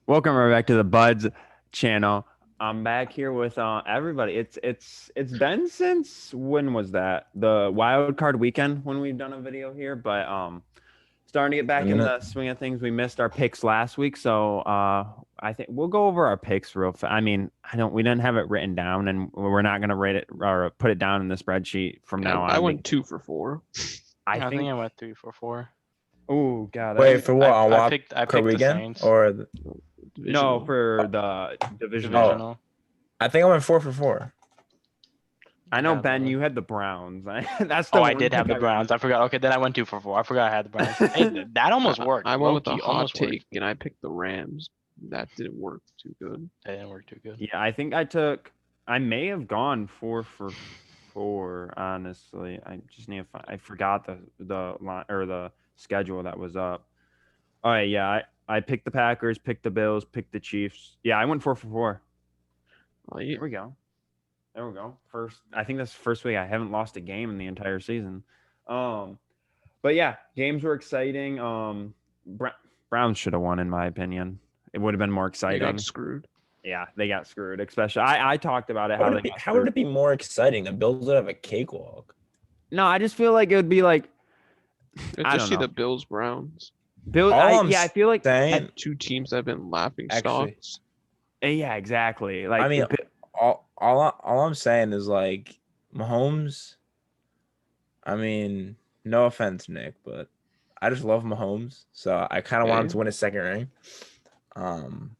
Welcome right back to the Buds channel. I'm back here with everybody. It's been since when was that? The wild card weekend when we've done a video here, but starting to get back in And the swing of things. We missed our picks last week, so I think we'll go over our picks real fast. I mean, we didn't have it written down, and we're not gonna rate it or put it down in the spreadsheet from Yeah, now I on. went 2 for 4. I I think think. I went 3 for 4. Oh God, wait, for what? I On I wild picked I card picked the weekend Saints or no, Divisional. for the divisional. oh, divisional. I think I went 4 for 4. I know Yeah, Ben, brother. you had the Browns. That's Oh, the I one did have pick the I Browns. I remember. forgot. Okay, then I went 2 for 4. I forgot I had the Browns. Hey, that almost worked. I went Low with a key, hot almost worked. take and I picked the Rams. That didn't work too good. That didn't work too good. Yeah, I think I may have gone 4 for 4, honestly. I just need to find, I forgot the line or the schedule that was up. All right, yeah, I picked the Packers, picked the Bills, picked the Chiefs. Yeah, I went 4 for 4. Yeah, There we go. There we go. I think that's the first week I haven't lost a game in the entire season. Um, but yeah, games were exciting. Browns should have won, in my opinion. It would have been more they got exciting. screwed. Yeah, they got screwed. Especially, I talked about it How how would they it be? got How would screwed. it be more exciting? The Bills would have a cakewalk. No, I just feel like it would be like Let's I just don't see know. the Bills Browns. Bill, All I'm yeah, I feel like saying, Two teams that have been laughing actually, stocks. yeah, exactly. I Like mean, all I'm saying is like Mahomes. I mean, no offense, Nick, but I just love Mahomes, so I kind of want him Okay, to win his second ring. Um,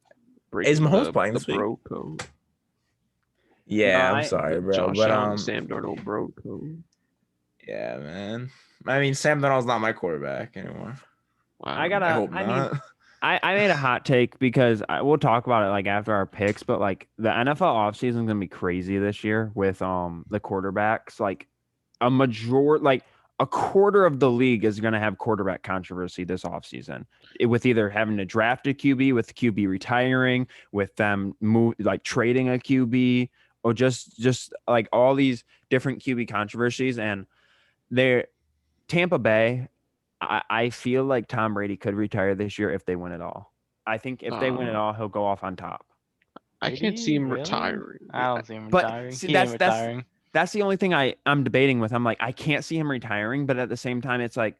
is breaking Mahomes the playing the this week? bro code. no, Yeah, I'm sorry, The bro, Josh but Allen, Sam Darnold bro code. yeah, man. I mean, Sam Darnold's not my quarterback anymore. I Wow. I gotta. hope I mean, not. I made a hot take because we'll talk about it like after our picks, but like the NFL offseason is gonna be crazy this year with the quarterbacks. Like a quarter of the league is gonna have quarterback controversy this offseason. With either having to draft a QB, with QB retiring, with them trading a QB, or just like all these different QB controversies. And they're Tampa Bay. I feel like Tom Brady could retire this year if they win it all. I think if they win it Uh, all, he'll go off on top. I Did can't see he him really? retiring. I don't see him But retiring. see, He ain't retiring. that's the only thing I'm debating with. I'm like, I can't see him retiring, but at the same time, it's like,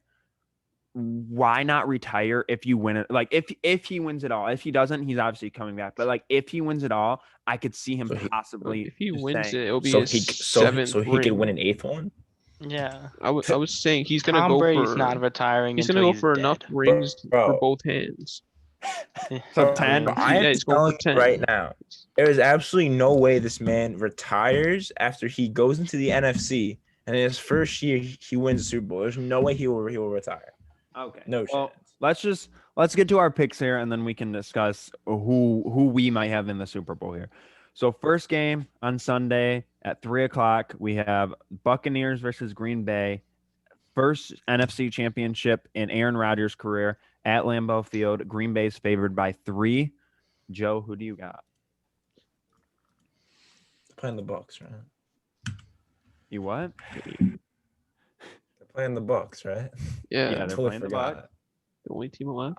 why not retire if you win it? Like if he wins it all. If he doesn't, he's obviously coming back. But like if he wins it all, I could see him So he, possibly If he just wins saying, it, it'll be so his he, so he, seventh so he could win an ring. eighth one, Yeah. I was saying Tom Brady's not retiring he's gonna until go he's for enough dead. rings for bro. both hands. so Bro, 10. I am Yeah, he's going telling for you right 10. now, there is absolutely no way this man retires after he goes into the NFC and in his first year he wins the Super Bowl. There's no way he will retire. Okay. No Well, chance. let's get to our picks here, and then we can discuss who we might have in the Super Bowl here. So first game on Sunday at 3 o'clock, we have Buccaneers versus Green Bay. First NFC Championship in Aaron Rodgers' career at Lambeau Field. Green Bay's favored by 3. Joe, who do you got? Playing the Bucks, right? You what? They're playing the Bucks, right? Yeah, Yeah, they're Totally playing the forgot. Bucs. the only team left.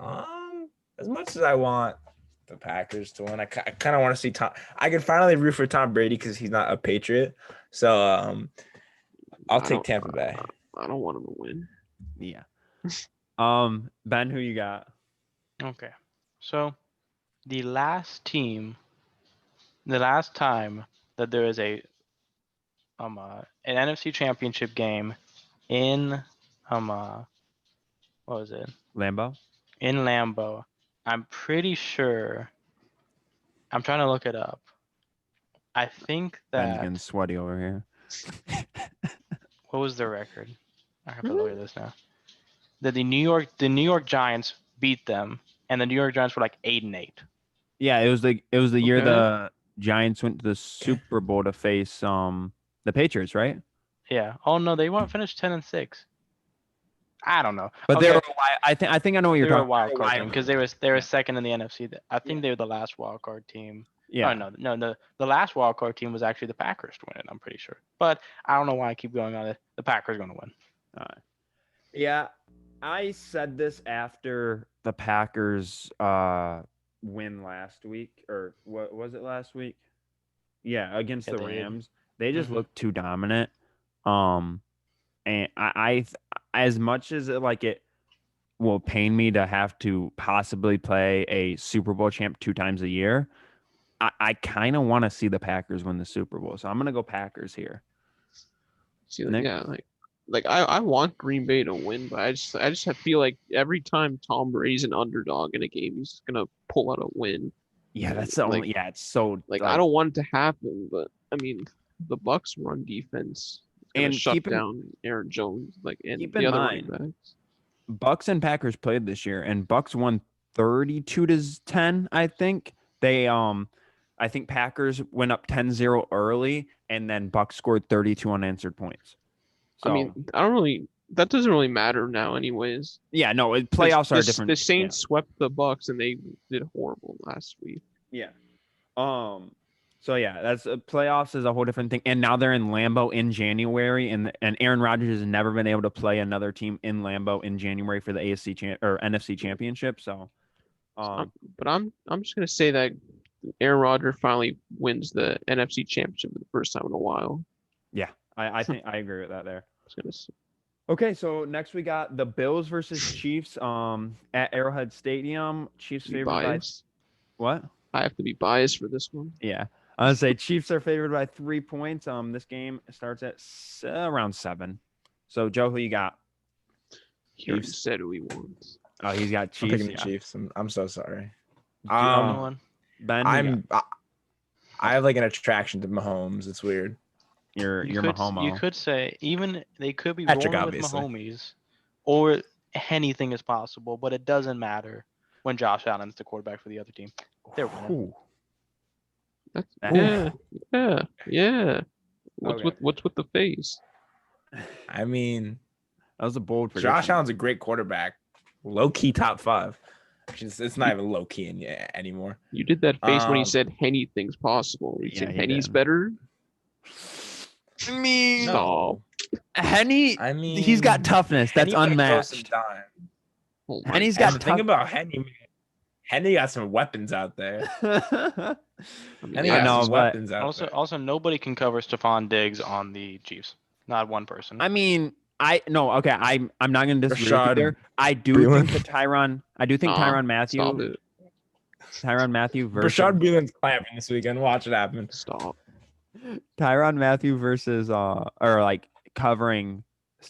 As much as I want the Packers to win, I kind of want to see Tom. I can finally root for Tom Brady because he's not a Patriot. So I'll I take don't Tampa Bay. I don't want him to win. Yeah. Ben, who you got? Okay. So the last time that there is an NFC championship game in what was it? Lambeau? In Lambeau. I'm pretty sure. I'm trying to look it up. I think Ben's getting that sweaty over here. what was the record? I have to look at this now. That the New York Giants beat them, and the New York Giants were like 8-8. Yeah, it was the year Okay. the Giants went to the Super Bowl to face the Patriots, right? Yeah. Oh no, they weren't finished 10-6. I don't know. But Okay. I think I know what They you're were a talking wild about. card team because they were Yeah. second in the NFC. I think they were the last wild card team. Yeah. Oh no. The last wild card team was actually the Packers to win it. I'm pretty sure. But I don't know why I keep going on it. The Packers are going to win. Yeah, I said this after the Packers win last week, or what was it last week? Yeah, against Yeah, the they did. Rams. They just Mhm. looked too dominant. Um, and as much as it will pain me to have to possibly play a Super Bowl champ 2 times a year, I kind of want to see the Packers win the Super Bowl. So I'm gonna go Packers here. See, Nick? yeah, like I want Green Bay to win, but I feel like every time Tom Brady's an underdog in a game, he's just gonna pull out a win. Yeah, And, that's the only. like Yeah, it's so I don't want it to happen, but I mean the Bucks run defense is gonna and shut down Aaron Jones, and keep the in other running mind, backs. Bucks and Packers played this year, and Bucks won 32-10. I think I think Packers went up 10-0 early, and then Bucks scored 32 unanswered points. I mean, So that doesn't really matter now, anyways. yeah, no, The, playoffs are the, different. the Saints swept the Bucks, and they did horrible last week. Yeah. So yeah, that's playoffs is a whole different thing. And now they're in Lambeau in January, and Aaron Rodgers has never been able to play another team in Lambeau in January for the or NFC Championship. So, But I'm just gonna say that Aaron Rodgers finally wins the NFC Championship for the first time in a while. yeah, I think I agree with that there. I was gonna say, Okay, so next we got the Bills versus Chiefs at Arrowhead Stadium. Chiefs be favored by biased. what? I have to be biased for this one. Yeah. I would say Chiefs are favored by 3 points. This game starts at around 7. So Joe, who you got? He already Chiefs. said who he wants. Oh, he's got I'm Chiefs. picking the Yeah. Chiefs. I'm so sorry. Only Um, one. Ben, who you got? I have like an attraction to Mahomes. It's weird. You're You Mahomo. could say even they could be Patrick, rolling with obviously. Mahomes, or anything is possible, but it doesn't matter when Josh Allen's the quarterback for the other team. They're winning. Ooh. That's That- yeah. Okay. What's with the face? I mean, That was a bold prediction. Josh Allen's a great quarterback. Low key top 5. It's not even low key anymore. You did that face when he Um, said anything's possible. You yeah, said he Henny's did. better. I mean, Stop. Henny. I mean, he's got toughness. That's Henny might throw some unmatched. dime. Oh my Henny's And got the thing tough. about Henny, man, Henny got some weapons out there. I mean, Henny I got know, some but weapons out there. Also, nobody can cover Stephon Diggs on the Chiefs. Not one person. I mean, okay. I'm not going to disagree with you Rashad there. I do Breeland. think that Tyron. I do think Nah, Tyron Matthew. Stop it. Tyron Matthew versus Rashad Breeland's clapping this weekend. Watch it happen. Stop. Tyron Matthew versus or like covering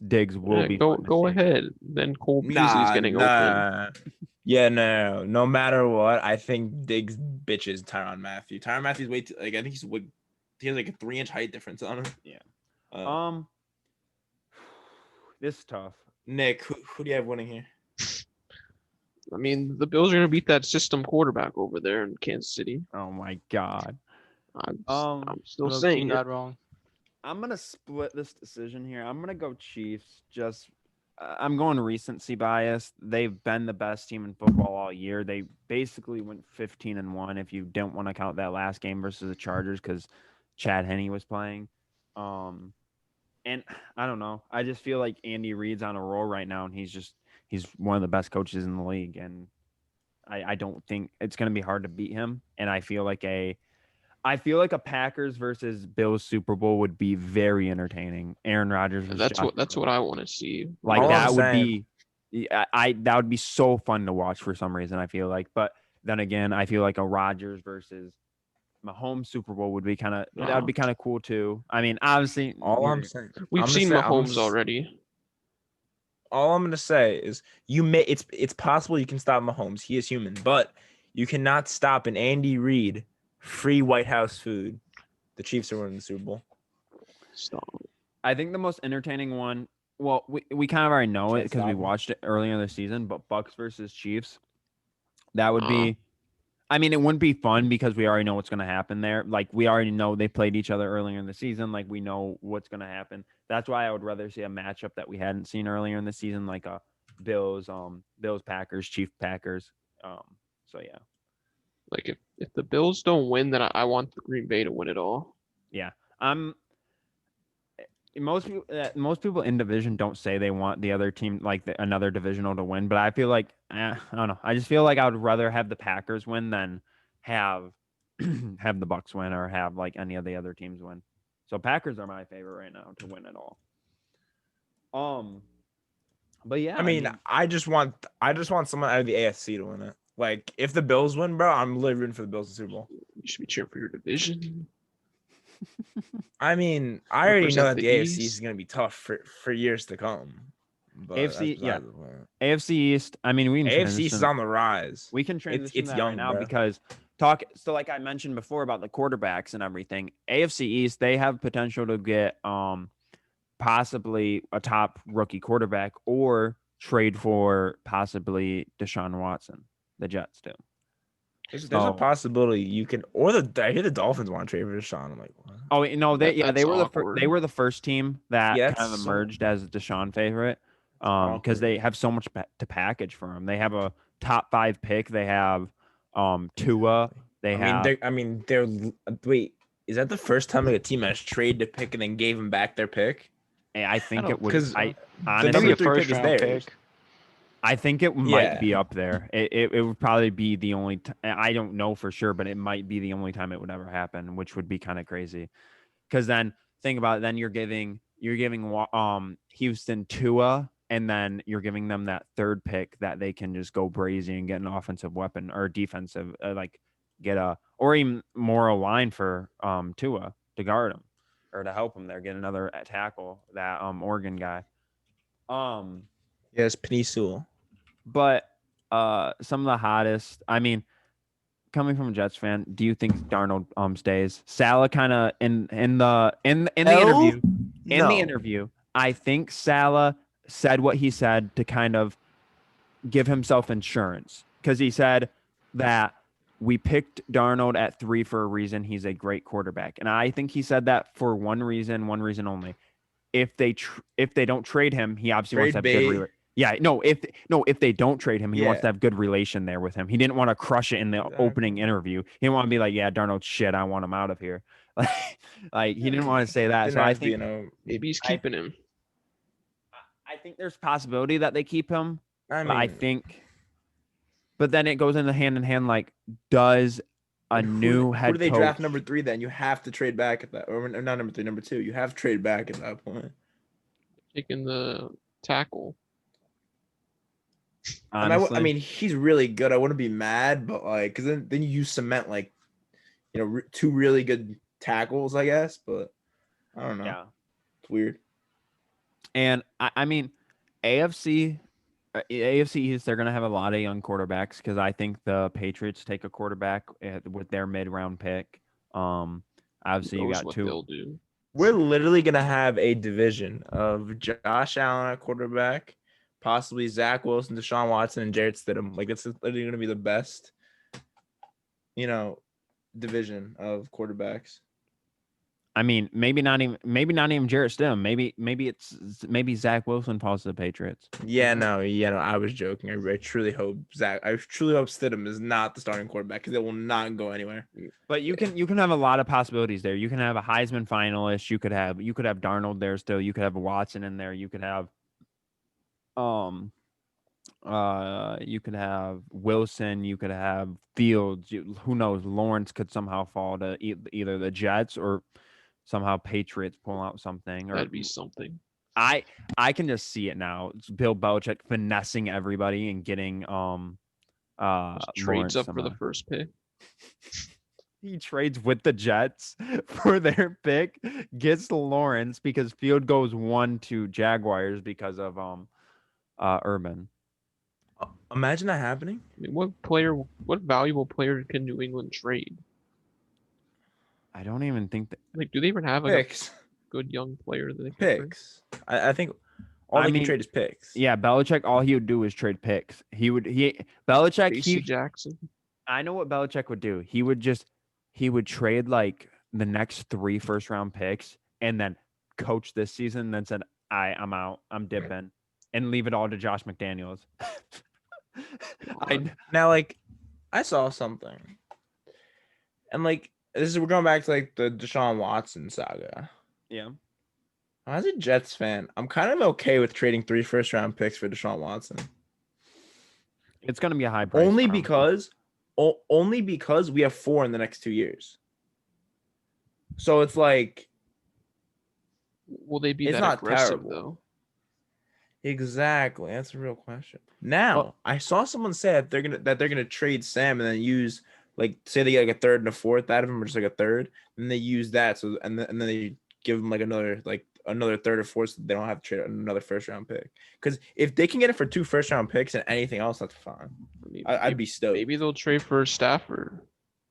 Diggs will Yeah, be go fun to go see. ahead. Then Cole Beasley's getting open. Yeah, no matter what, I think Diggs bitches Tyron Matthew. Tyron Matthew's way too, like I think he has like a 3-inch height difference on him. Yeah. This is tough. Nick, who do you have winning here? I mean, the Bills are gonna beat that system quarterback over there in Kansas City. Oh my God. I'm still Low-key saying it. not wrong. I'm gonna split this decision here. I'm gonna go Chiefs. I'm going recency bias. They've been the best team in football all year. They basically went 15-1 if you don't want to count that last game versus the Chargers because Chad Henne was playing. And I don't know. I just feel like Andy Reid's on a roll right now, and he's one of the best coaches in the league. And I don't think it's gonna be hard to beat him. And I feel like a Packers versus Bills Super Bowl would be very entertaining. Aaron Rodgers versus That's what I want to see. like All that I'm would saying- be that would be so fun to watch for some reason. I feel like, but then again, I feel like a Rodgers versus Mahomes Super Bowl would be that would be kind of cool too. I mean, obviously, All I'm saying, We've I'm gonna seen say- Mahomes already. All I'm gonna say is it's possible you can stop Mahomes. He is human, but you cannot stop an Andy Reid free White House food. The Chiefs are winning the Super Bowl. Stop. I think the most entertaining one. Well, we kind of already know it Can't because we stop 'em. watched it earlier in the season. But Bucks versus Chiefs, that would be. I mean, it wouldn't be fun because we already know what's going to happen there. Like we already know they played each other earlier in the season. Like we know what's going to happen. That's why I would rather see a matchup that we hadn't seen earlier in the season, like a Bills Packers, Chief Packers. So yeah. Like if the Bills don't win, then I want the Green Bay to win it all. Yeah. most people in division don't say they want the other team like another divisional to win, but I feel like I don't know. I just feel like I would rather have the Packers win than have have the Bucks win or have like any of the other teams win. So Packers are my favorite right now to win it all. But yeah, I mean, I just want someone out of the AFC to win it. Like, if the Bills win, bro, I'm literally rooting for the Bills to Super Bowl. You should be cheering for your division. I mean, I already know Represent that the the AFC is East. going to be tough for years to come. But AFC, that's yeah. besides the point. AFC East. I mean, we can AFC East transition. is on the rise. We can transition it's that young, right now bro. because so like I mentioned before about the quarterbacks and everything. AFC East, they have potential to get possibly a top rookie quarterback or trade for possibly Deshaun Watson. The Jets do. There's a So- possibility you can, or I hear the Dolphins want to trade for Deshaun. I'm like, what? Oh no, they That's were awkward. they were the first team that Yeah, kind that's of so- emerged as a Deshaun favorite because awkward. they have so much to package for him. They have a top 5 pick. They have Tua. They they're wait. Is that the first time like a team has traded a pick and then gave them back their pick? I think don't it would. think so. I The honestly, number Maybe a 3 pick first is round theirs. pick. I think it might Yeah. be up there. It would probably be the only. I don't know for sure, but it might be the only time it would ever happen, which would be kind of crazy. Because then think about it. Then you're giving Houston Tua, and then you're giving them that third pick that they can just go brazy and get an offensive weapon or defensive get a or even more a line for Tua to guard him or to help him there, get another tackle, that Oregon guy. Yes, Penny Sewell. But some of the hottest, I mean, coming from a Jets fan, do you think Darnold stays? Salah kind of in the interview, I think Salah said what he said to kind of give himself insurance because he said that we picked Darnold at 3 for a reason. He's a great quarterback, and I think he said that for one reason only. If they don't trade him, he obviously wants to have good. If they don't trade him, he wants to have good relation there with him. He didn't want to crush it in the opening interview. He didn't want to be like, yeah, Darnold shit, I want him out of here. Like he didn't want to say that. So I think maybe he's keeping him. I think there's possibility that they keep him. I think, but then it goes in hand. Like, does a new head who do they coach draft number 3? Then you have to trade back at that, or not number 3, number 2. You have to trade back at that point. Taking the tackle. Honestly, I mean, he's really good. I wouldn't be mad, but like, because then you cement like, 2 really good tackles, I guess. But I don't know. yeah. It's weird. And I mean, AFC East, they're gonna have a lot of young quarterbacks because I think the Patriots take a quarterback with their mid-round pick. Obviously you Knows got what 2. they'll do. We're literally gonna have a division of Josh Allen at quarterback, possibly Zach Wilson, Deshaun Watson, and Jarrett Stidham. Like, it's literally gonna be the best, division of quarterbacks. I mean, maybe not even Jarrett Stidham. Maybe Zach Wilson falls to the Patriots. Yeah, no, I was joking. I truly hope Stidham is not the starting quarterback because it will not go anywhere. But you can have a lot of possibilities there. You can have a Heisman finalist. You could have Darnold there still. You could have Watson in there. You could have you could have Wilson. You could have Fields. Who knows? Lawrence could somehow fall to either the Jets or somehow Patriots pull out something. Or That'd be something. I can just see it now. It's Bill Belichick finessing everybody and getting Just trades Lawrence up for the somehow. first pick. He trades with the Jets for their pick, gets Lawrence because Field goes 1 to Jaguars because of Urban. Imagine that happening. I mean, what valuable player can New England trade? I don't even think that. Like, do they even have like Picks. a good young player that they can trade? Picks. I think all they can trade is picks. Yeah, Belichick. All he would do is trade picks. Belichick. J.C. Jackson. I know what Belichick would do. He would trade like the next 3 first-round picks and then coach this season. And then said, I'm out. I'm dipping, and leave it all to Josh McDaniels. Now, like, I saw something, and like we're going back to like the Deshaun Watson saga. Yeah. As a Jets fan, I'm kind of okay with trading 3 first-round picks for Deshaun Watson. It's going to be a high price. Only because we have 4 in the next 2 years. So it's like Will they be it's that not aggressive terrible. though? Exactly. That's a real question. Now, Well- I saw someone say that they're gonna trade Sam and then use like say they get like a third and a fourth out of him or just like a third, and they use that and then they give him like another third or fourth so they don't have to trade another first round pick. Because if they can get it for 2 first round picks and anything else, that's fine. I mean, I'd be stoked. maybe they'll trade for Stafford.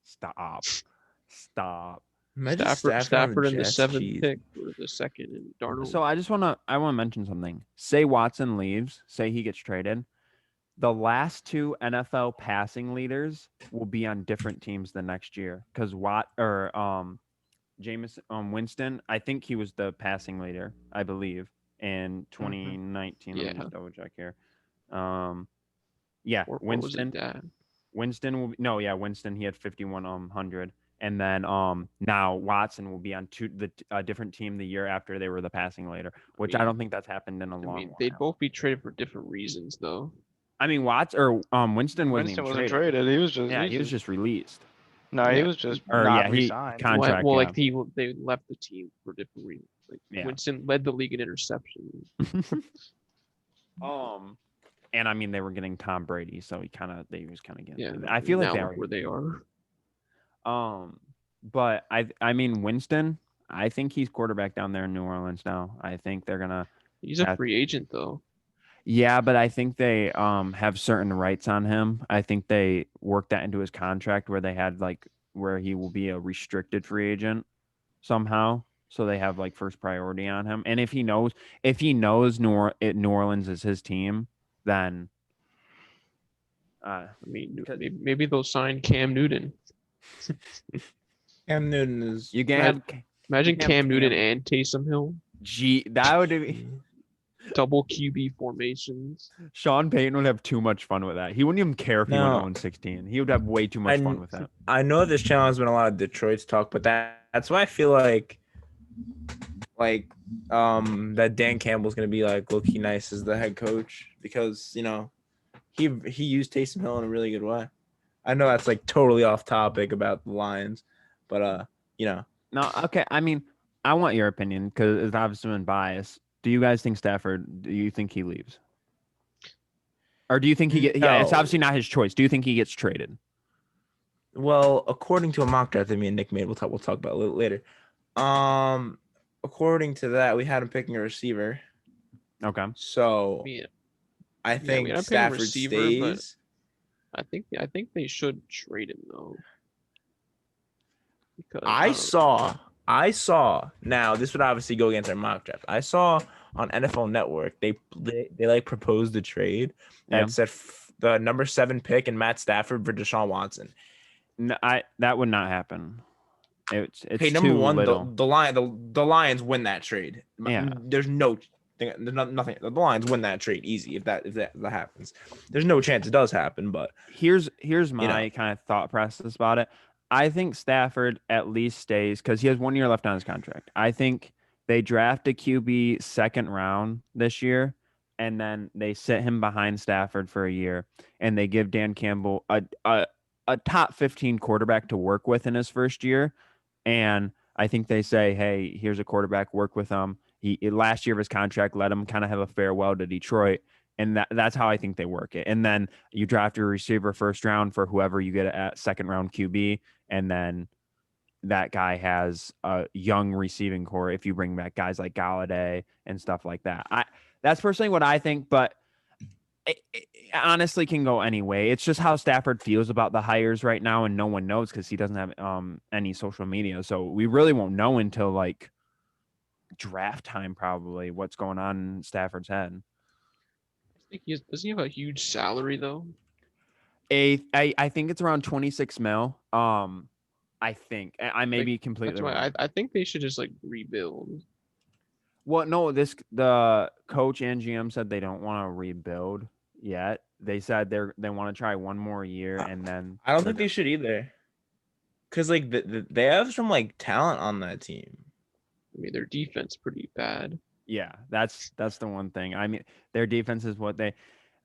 Stop. Imagine Stafford in the Jets, 7th jeez. pick or the 2nd, and Darnold. So I want to mention something. Say Watson leaves, say he gets traded. The last 2 NFL passing leaders will be on different teams the next year because Winston, I think he was the passing leader, I believe, in 2019. Let me Yeah. just double check here. Yeah, Or was it Winston. Dad? Winston will be, no, yeah, Winston. He had 5,100, and then now Watson will be on a different team the year after they were the passing leader, which I mean- don't think that's happened in a long while. They'd both be traded for different reasons though. I mean, Winston wasn't Winston even wasn't traded. traded. He was just He was just released. no, he Yeah. was just Or not yeah, he re-signed. contract. Well, yeah. like they left the team for different reasons. Like Yeah. Winston led the league in interceptions. And I mean they were getting Tom Brady, so they was kind of getting. Yeah, I feel like now they look are. where they are. But I mean Winston, I think he's quarterback down there in New Orleans now. I think they're gonna. He's a free agent though. Yeah, but I think they have certain rights on him. I think they worked that into his contract where they had where he will be a restricted free agent somehow. So they have first priority on him. And if he knows New Orleans is his team, then I mean, Because- maybe they'll sign Cam Newton. Cam Newton is you can have Imagine You can have Cam Newton Cam. and Taysom Hill. that would be Double QB formations. Sean Payton would have too much fun with that. He wouldn't even care if he No. went 0-16. He would have way too much fun with that. I know this channel has been a lot of Detroit's talk, but that's why I feel like that Dan Campbell's gonna be low-key nice as the head coach because he used Taysom Hill in a really good way. I know that's totally off topic about the Lions, but No, okay. I mean, I want your opinion because it's obviously been biased. Do you guys think Stafford? Do you think he leaves, or do you think he get? Yeah, it's No. obviously not his choice. Do you think he gets traded? well, according to a mock draft that me and Nick made, we'll talk about it a little later. According to that, we had him picking a receiver. Okay. So Yeah, I think we had him picking Stafford receiver, but- stays. I think they should trade him though. Because I saw. Now this would obviously go against our mock draft. I saw on NFL Network they proposed the trade that Yeah. said the number 7 pick and Matt Stafford for Deshaun Watson. No, that would not happen. It's Hey, number too one, little. the Lions win that trade. Yeah. There's no thing. There's nothing. The Lions win that trade easy if that happens. There's no chance it does happen, but Here's my kind of thought process about it. I think Stafford at least stays because he has 1 year left on his contract. I think they draft a QB 2nd round this year, and then they sit him behind Stafford for a year, and they give Dan Campbell a top 15 quarterback to work with in his first year. And I think they say, hey, here's a quarterback, work with him. He last year of his contract, let him kind of have a farewell to Detroit. And that's how I think they work it. And then you draft your receiver 1st round for whoever you get at 2nd round QB. And then that guy has a young receiving core if you bring back guys like Galladay and stuff like that. That's personally what I think, but it honestly can go any way. It's just how Stafford feels about the hires right now, and no one knows because he doesn't have any social media. So we really won't know until draft time probably what's going on in Stafford's head. I think doesn't he have a huge salary though? I think it's around 26 mil. I think I may be completely That's why wrong. I think they should just rebuild. Well, no, the coach and GM said they don't want to rebuild yet. They said they want to try one more year and then I don't think they should either. Cause they have some talent on that team. I mean, their defense pretty bad. Yeah, that's the one thing. I mean, their defense is what they,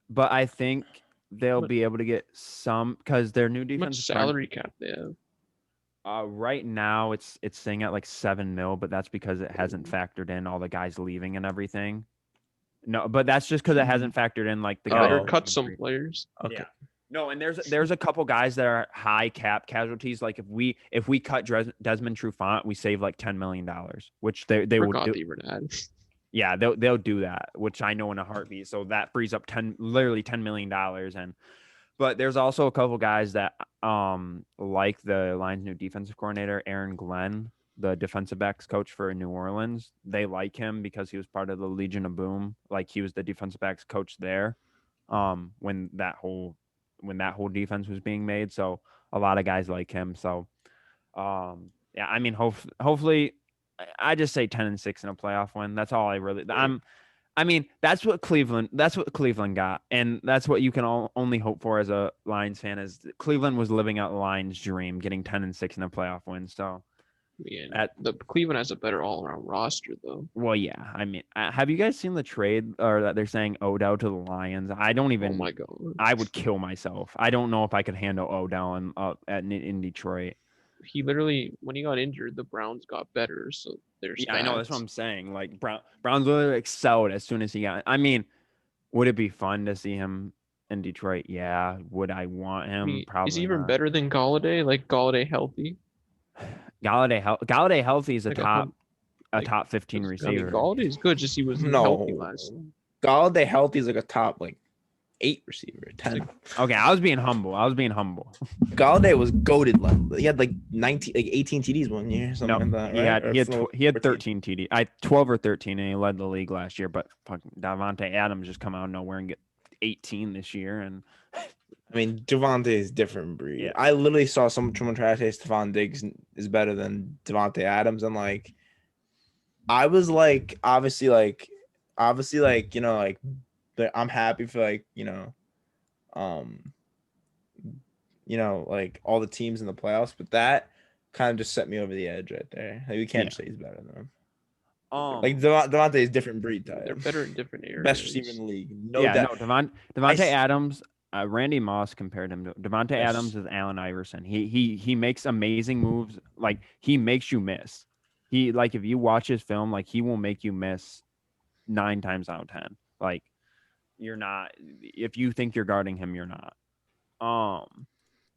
but I think they'll But- be able to get some because their new How much defensive salary cap they have? right now it's sitting at like 7 mil, but that's because it hasn't Ooh. factored in all the guys leaving and everything. No, but that's just because it hasn't factored in like the They guys. better Oh. cut some players. Okay. Yeah. No, and there's a couple guys that are high cap casualties. Like if we cut Desmond Trufant, we save like $10 million, which they will Forgot do. they were that. Yeah, they'll do that, which I know in a heartbeat. So that frees up literally $10 million. And but there's also a couple guys that like the Lions' new defensive coordinator, Aaron Glenn, the defensive backs coach for New Orleans. They like him because he was part of the Legion of Boom. Like he was the defensive backs coach there when that whole defense was being made. So a lot of guys like him. So yeah, I mean hopefully I just say 10-6 in a playoff win. That's all I really I mean, that's what Cleveland got, and that's what you can only hope for as a Lions fan. Is Cleveland was living out the Lions' dream, getting 10-6 in a playoff win. So, Yeah, the Cleveland has a better all-around roster though. well, yeah. I mean, have you guys seen the trade or that they're saying Odell to the Lions? I don't even. Oh my god. I would kill myself. I don't know if I could handle Odell in Detroit. He literally, when he got injured, the Browns got better. So there's Yeah, I know. That's what I'm saying. Like Browns literally excelled as soon as he got. I mean, would it be fun to see him in Detroit? Yeah. Would I want him? Probably. Is he even not. better than Galladay? Like Galladay healthy? Galladay healthy is a Like top 15 I mean, receiver. Galladay's good, just he was No. healthy last. Galladay healthy is like a top like 8 receiver, 10. Okay, I was being humble. Galladay was goated. He had like 18 TDs one year, something No, like that. he had 13 TD. 12 or 13, and he led the league last year. But fucking Davante Adams just come out of nowhere and get 18 this year, and I mean, Javante is different breed. Yeah. I literally saw someone try to say Stephon Diggs is better than Davante Adams, and like, I was like, obviously, you know, like, I'm happy for like, you know, like all the teams in the playoffs, but that kind of just set me over the edge right there. Like, we can't just say he's better than him. Like Davante is different breed type. They're better in different areas. Best receiver in the league. No yeah, doubt. no, Davante Adams. Randy Moss compared him to Davante Yes. Adams is Allen Iverson. He makes amazing moves. Like he makes you miss. He like if you watch his film, like he will make you miss 9 times out of 10. Like you're not if you think you're guarding him, you're not.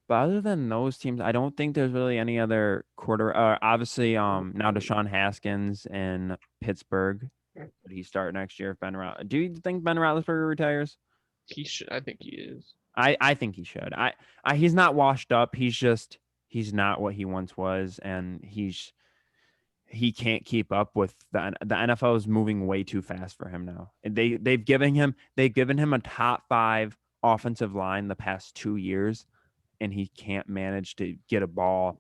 But other than those teams, I don't think there's really any other quarter. Obviously, now Deshaun Haskins in Pittsburgh. Would he start next year if Ben Roethlisberger? Do you think Ben Roethlisberger retires? He should. I think he is. I think he should. He's not washed up. He's not what he once was, and he can't keep up with the NFL is moving way too fast for him now. And they've given him a top 5 offensive line the past 2 years, and he can't manage to get a ball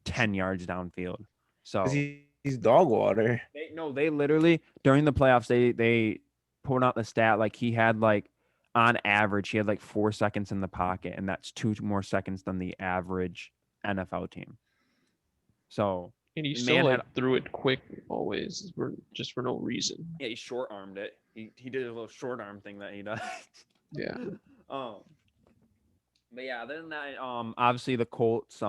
10 yards downfield. So He's dog water. they literally during the playoffs they pulled out the stat like he had like on average he had like 4 seconds in the pocket, and that's 2 more seconds than the average NFL team. So And he still threw it quick always, just for no reason. yeah, he short armed it. He did a little short arm thing that he does. Yeah. But yeah, other than that, obviously the Colts.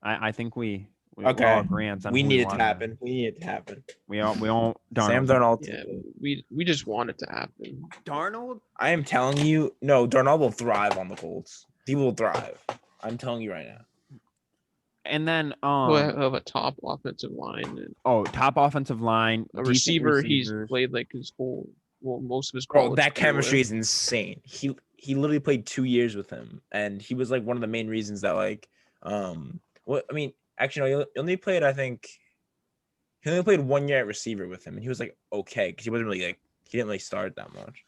I think we all agree on we need it to happen. We need it to happen. We all Sam Darnold. Yeah, we just want it to happen. Darnold. I am telling you, no, Darnold will thrive on the Colts. He will thrive. I'm telling you right now. And then We'll have a top offensive line. And top offensive line. a receiver. He's played like most of his. Bro, that chemistry is insane. He literally played 2 years with him, and he was like one of the main reasons that like actually no, he only played 1 year at receiver with him, and he was like okay because he wasn't really like he didn't really start that much.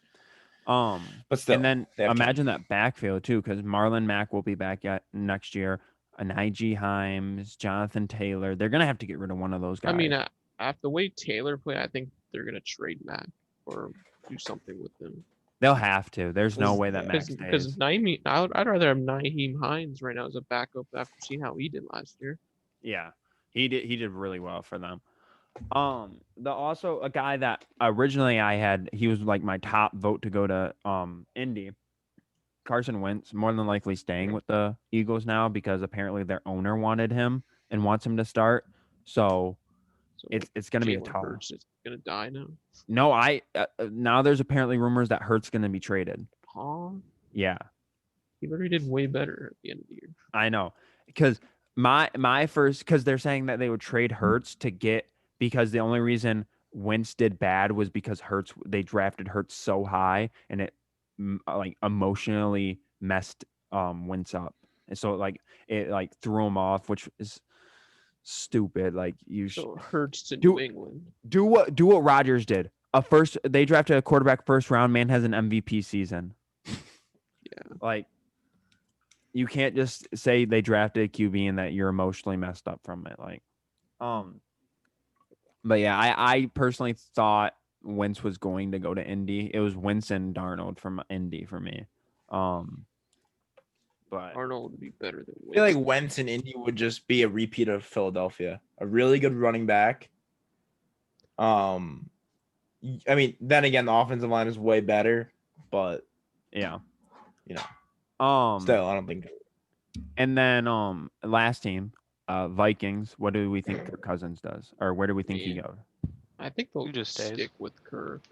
But still, and then imagine that backfield too, because Marlon Mack will be back next year. Najee Himes, Jonathan Taylor. They're gonna have to get rid of one of those guys. I mean, after the way Taylor played, I think they're gonna trade Mack or do something with him. They'll have to. There's no way that Mack stays. Because I'd rather have Naheem Hines right now as a backup after seeing how he did last year. Yeah, he did really well for them. The also a guy that originally I had, he was like my top vote to go to Indy. Carson Wentz, more than likely staying with the Eagles now because apparently their owner wanted him and wants him to start. So So it's going to be a Jalen tough. Hurts is gonna die now. No, now there's apparently rumors that Hurts going to be traded. Huh? Yeah, He already did way better at the end of the year. I know because my first because they're saying that they would trade Hurts to get because the only reason Wentz did bad was because they drafted Hurts so high and it like emotionally messed Wentz up and so it like threw him off, which is stupid. Like So Hurts to do New England. do what Rodgers did. They drafted a quarterback first round. Man has an MVP season. Yeah. Like you can't just say they drafted a QB and that you're emotionally messed up from it. Like, but yeah, I personally thought Wentz was going to go to Indy. It was Wentz and Darnold from Indy for me. But Arnold would be better than I feel Wentz. like Wentz and Indy would just be a repeat of Philadelphia. A really good running back. I mean, then again, the offensive line is way better, but yeah, you know, still, I don't think. And then last team, Vikings. What do we think Kirk Cousins does, or where do we think he Man. goes? I think they'll He just stays. stick with Kirk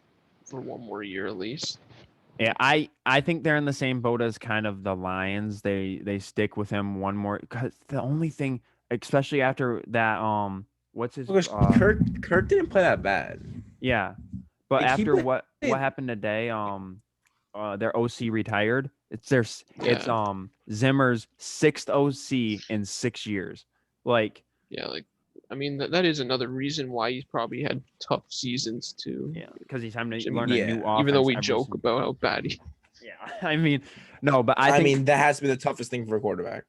for one more year at least. Yeah, I think they're in the same boat as kind of the Lions. They stick with him one more because the only thing, especially after that, what's his Because Kirk didn't play that bad. yeah, but Like, he after played- what happened today, their OC retired. It's Zimmer's sixth OC in 6 years. Like Yeah, like I mean that is another reason why he's probably had tough seasons too. yeah, because he's having to I mean, learn a yeah. new offense. Even though we every joke single- about how bad he yeah, I mean, no, but I I think mean, that has to be the toughest thing for a quarterback.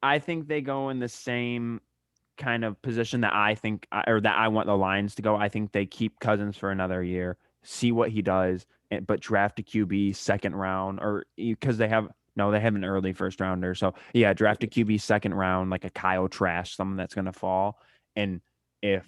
I think they go in the same kind of position that I think or that I want the Lions to go. I think they keep Cousins for another year, see what he does, but draft a QB second round or because they have an early first rounder. So yeah, draft a QB second round like a Kyle Trask, someone that's going to fall, and if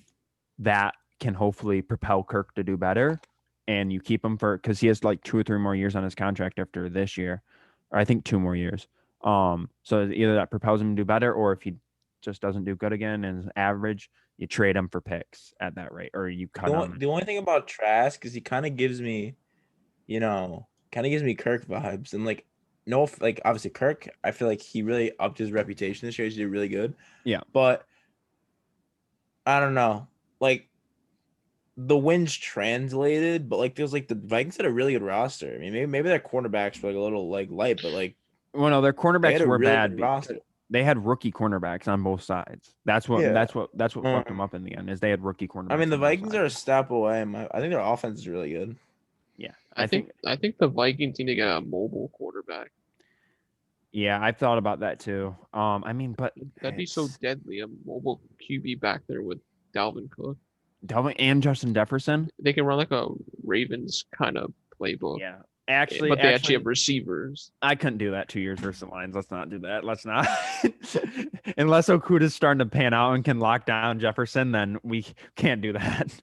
that can hopefully propel Kirk to do better, and you keep him for because he has like 2 or 3 more years on his contract after this year, or I think 2 more years. So either that propels him to do better, or if he just doesn't do good again and is average, you trade him for picks at that rate, or you cut him. The only thing about Trask is he kind of gives me, Kirk vibes, and like, no, like obviously Kirk, I feel like he really upped his reputation this year. He did really good. Yeah. But I don't know, like the wins translated, but like there's like the Vikings had a really good roster. I mean, maybe their cornerbacks were like a little like light, but like Well, no, their they had cornerbacks a were really bad. good roster. They had rookie cornerbacks on both sides. That's what Yeah. that's what fucked them up in the end. Is they had rookie cornerbacks. I mean, the on both Vikings are a sides. step away. I think their offense is really good. Yeah, I think the Vikings need to get a mobile quarterback. Yeah, I thought about that too. I mean, but That'd be so it's deadly, a mobile QB back there with Dalvin Cook. Delvin and Justin Jefferson. They can run like a Ravens kind of playbook. Yeah, actually, But they actually have receivers. I couldn't do that 2 years versus the Lions. Let's not do that. Let's not. Unless Okuda's starting to pan out and can lock down Jefferson, then we can't do that.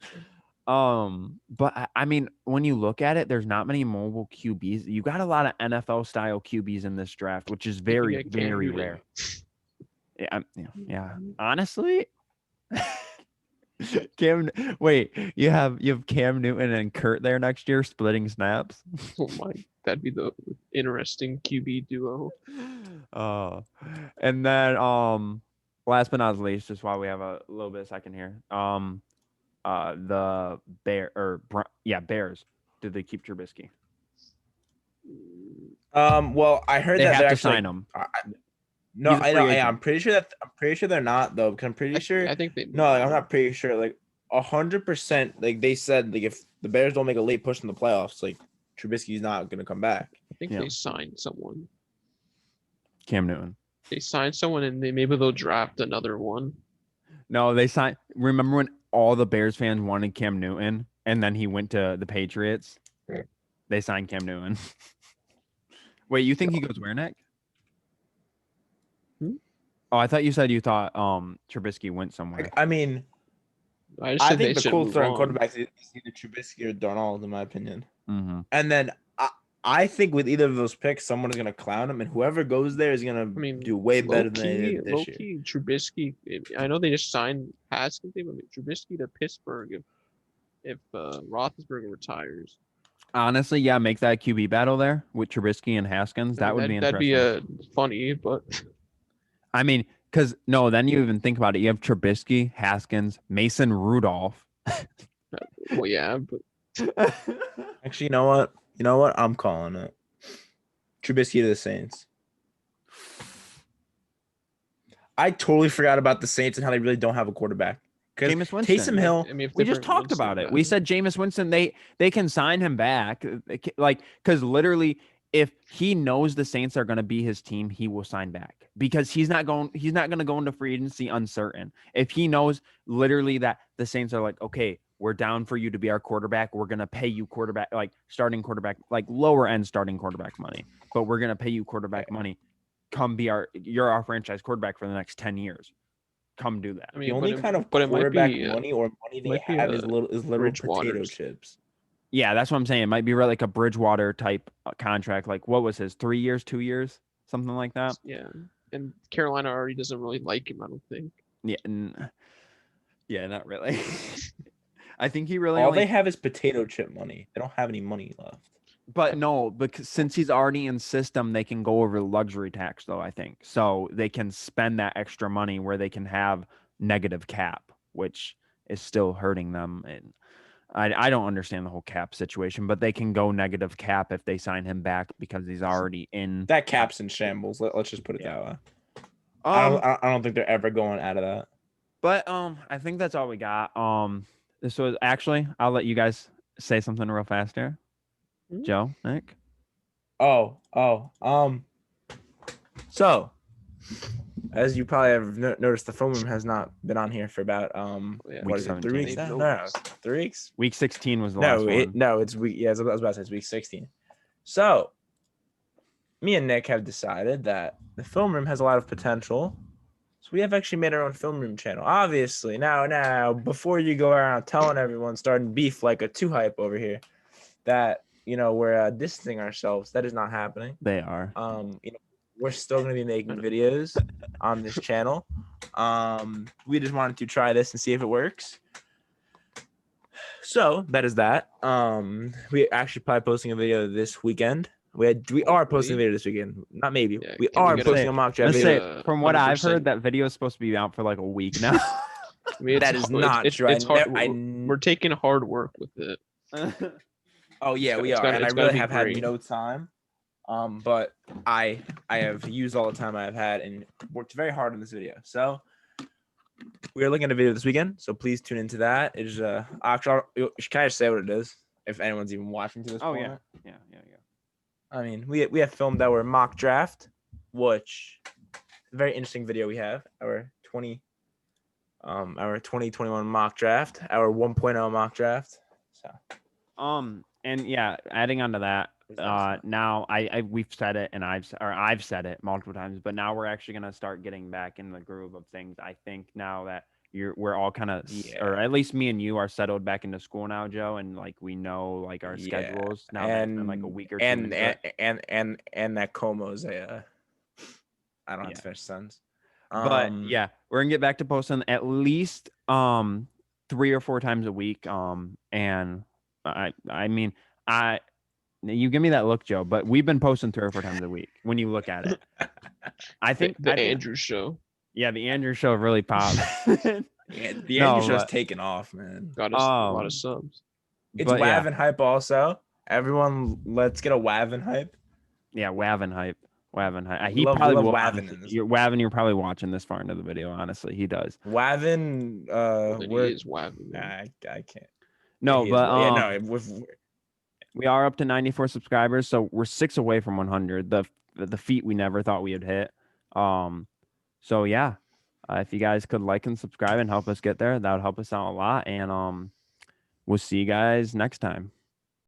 But I mean, when you look at it, there's not many mobile QBs. You got a lot of NFL style QBs in this draft, which is very, get Cam very Newton. rare. Yeah. Honestly, wait, you have Cam Newton and Kurt there next year splitting snaps. Oh my, that'd be the interesting QB duo. And then last but not least, just while we have a little bit of second here, the Bears. Did they keep Trubisky? Well, I heard They that have they're to actually sign him. no, He's a I know. free Yeah, agent. I'm pretty sure they're not though. Because I'm pretty sure. I think they. No, like, I'm not pretty sure. Like 100%. Like they said, like if the Bears don't make a late push in the playoffs, like Trubisky's not gonna come back. I think Yeah. they signed someone. Cam Newton. They signed someone, and maybe they'll draft another one. No, they signed. Remember when all the Bears fans wanted Cam Newton, and then he went to the Patriots? Yeah. They signed Cam Newton. Wait, you think he goes where, Nick? Hmm? Oh, I thought you said you thought Trubisky went somewhere. Like, I mean, I just I said they think the should cool move starting on. quarterbacks is either Trubisky or Darnold, in my opinion. Mm-hmm. And then I think with either of those picks, someone is gonna clown him, and whoever goes there is gonna I mean, do way better than they low did this year. key, Trubisky. I know they just signed Haskins, but I mean, Trubisky to Pittsburgh if Roethlisberger retires. Honestly, yeah, make that QB battle there with Trubisky and Haskins. I That mean, would be that'd be interesting. funny, but I mean, because no, then you even think about it. You have Trubisky, Haskins, Mason Rudolph. well, yeah, but Actually, you know what? You know what? I'm calling it. Trubisky to the Saints. I totally forgot about the Saints and how they really don't have a quarterback. Because Jameis Winston. Taysom Hill, I mean, if We just different talked about it. We said Jameis Winston. They can sign him back, like because literally, if he knows the Saints are going to be his team, he will sign back because he's not going to go into free agency uncertain. If he knows literally that the Saints are like, okay, we're down for you to be our quarterback. We're going to pay you quarterback, like starting quarterback, like lower end starting quarterback money, but we're going to pay you quarterback money. Come be you're our franchise quarterback for the next 10 years. Come do that. I mean, the only kind of but it might quarterback be money or money they might be have is literal potato Bridgewater's. chips. Yeah, that's what I'm saying. It might be like a Bridgewater type contract. Like what was his 3 years, 2 years, something like that. Yeah, and Carolina already doesn't really like him. I don't think. Yeah, yeah, not really. I think he really All only. they have is potato chip money. They don't have any money left. But no, because since he's already in system, they can go over luxury tax though. I think so they can spend that extra money where they can have negative cap, which is still hurting them. And I don't understand the whole cap situation, but they can go negative cap if they sign him back because he's already in. That cap's in shambles. Let's just put it Yeah. that way. Um, I don't think they're ever going out of that. but I think that's all we got. This was actually I'll let you guys say something real fast here. Hmm? Joe, Nick. So, as you probably have noticed, the film room has not been on here for about Yeah, what is it, 3 weeks now? Nope. No, 3 weeks. Week 16 was the last one. No, it's week. Yeah, I was about to say it's week 16. So, me and Nick have decided that the film room has a lot of potential. So we have actually made our own film room channel. Obviously, now, before you go around telling everyone, starting beef like a 2 hype over here, that we're distancing ourselves. That is not happening. They are. We're still going to be making videos on this channel. We just wanted to try this and see if it works. So that is that. We actually probably posting a video this weekend. We are posting a video this weekend. Not maybe. Yeah, we can we are get posting a mock draft Let's video. say, from what I've 100%. heard, that video is supposed to be out for like a week now. I mean, That is not true. It's hard. I We're taking hard work with it. Oh yeah, we It's are, gotta- and I it's gotta really be have great. had no time. But I have used all the time I've had and worked very hard on this video. So we are looking at a video this weekend. So please tune into that. It is actually, can I just say what it is? If anyone's even watching to this Oh, point. yeah. I mean, we have filmed our mock draft, which a very interesting video we have. Our 2021 mock draft, our 1.0 mock draft. So And yeah, adding on to that, now we've said it and I've said it multiple times, but now we're actually gonna start getting back in the groove of things. I think now that we're all kind of, or at least me and you are settled back into school now, Joe, and like we know like our schedules now. That's been like a week or two. and that Como's I don't have to finish the sentence. But yeah, we're gonna get back to posting at least 3 or 4 times a week. And I mean, you give me that look, Joe, but we've been posting 3 or 4 times a week when you look at it. I think The Andrew show. Yeah, the Andrew show really popped. The Andrew show's taken off, man. Got us a lot of subs. It's WAV and hype also. Everyone, let's get a WAV and hype. Yeah, WAV and hype. WAV and hype. We love Wavin in this. WAV, you're probably watching this far into the video. Honestly, he does. Wavin, He is Wavin. I can't. No, but no. We are up to 94 subscribers, so we're 6 away from 100. The feat we never thought we would hit. So yeah, if you guys could like and subscribe and help us get there, that would help us out a lot. And we'll see you guys next time.